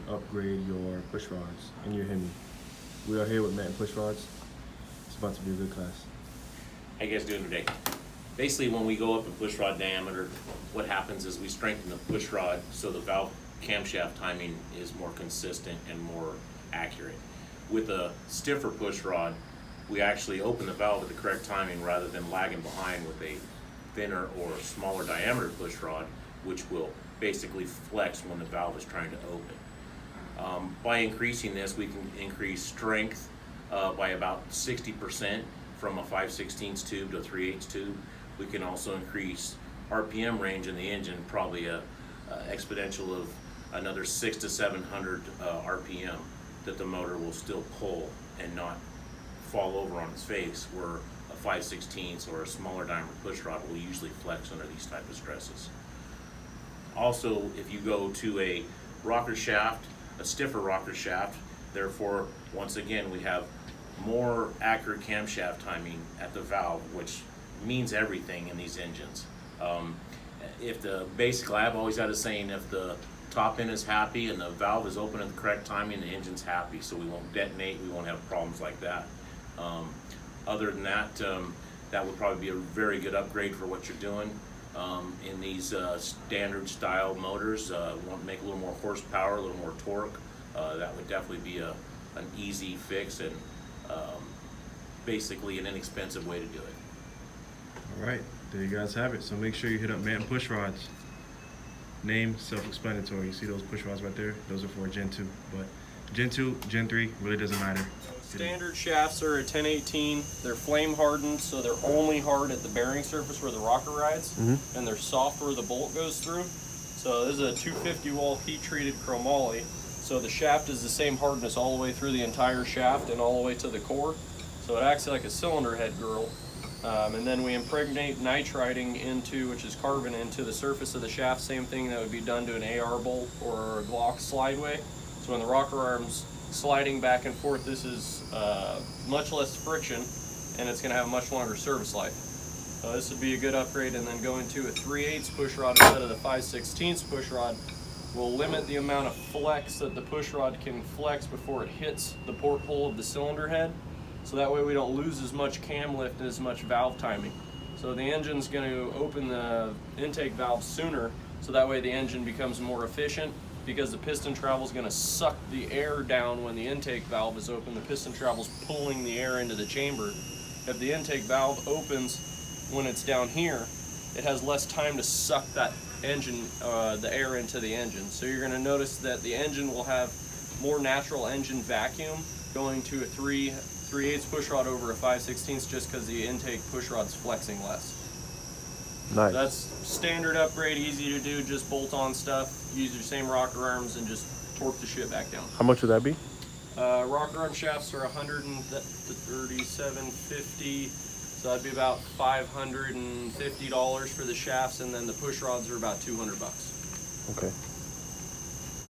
upgrade your push rods in your Hemi. We are here with Manton Pushrods. It's about to be a good class. How you guys doing today? Basically, when we go up in push rod diameter, what happens is we strengthen the push rod so the valve camshaft timing is more consistent and more accurate. With a stiffer push rod, we actually open the valve at the correct timing rather than lagging behind with a thinner or smaller diameter push rod, which will basically flex when the valve is trying to open. By increasing this, we can increase strength by about 60% from a 5/16 tube to a 3/8 tube. We can also increase RPM range in the engine, probably a exponential of another 600 to 700 RPM that the motor will still pull and not fall over on its face, where a 5/16 or a smaller diameter push rod will usually flex under these type of stresses. Also, if you go to a rocker shaft, a stiffer rocker shaft, therefore, once again, we have more accurate camshaft timing at the valve, which means everything in these engines. I've always had a saying, if the top end is happy and the valve is open at the correct timing, the engine's happy, so we won't detonate, we won't have problems like that. Other than that, that would probably be a very good upgrade for what you're doing. In these standard style motors, want to make a little more horsepower, a little more torque, that would definitely be an easy fix and basically an inexpensive way to do it. All right, there you guys have it. So make sure you hit up Manton Pushrods. Name, self-explanatory. You see those push rods right there? Those are for Gen 2. But Gen 2, Gen 3, really doesn't matter. Standard shafts are a 1018. They're flame hardened, so they're only hard at the bearing surface where the rocker rides, and they're soft where the bolt goes through. So this is a 250 wall heat treated chromoly. So the shaft is the same hardness all the way through the entire shaft and all the way to the core. So it acts like a cylinder head grill. And then we impregnate nitriding into, which is carbon, into the surface of the shaft. Same thing that would be done to an AR bolt or a Glock slideway. So when the rocker arm's sliding back and forth, this is much less friction, and it's going to have a much longer service life. So this would be a good upgrade. And then going to a 3/8 push rod instead of the 5/16 push rod will limit the amount of flex that the push rod can flex before it hits the porthole of the cylinder head. So that way we don't lose as much cam lift and as much valve timing. So the engine's going to open the intake valve sooner, so that way the engine becomes more efficient, because the piston travel is going to suck the air down when the intake valve is open. The piston travel is pulling the air into the chamber. If the intake valve opens when it's down here, it has less time to suck that engine, the air into the engine. So you're going to notice that the engine will have more natural engine vacuum going to a 3/8 push rod over a 5/16, just because the intake push rod's flexing less. Nice. That's standard upgrade, easy to do, just bolt on stuff, use your same rocker arms and just torque the shit back down. How much would that be? Rocker arm shafts are $137.50, so that'd be about $550 for the shafts, and then the push rods are about $200. Okay.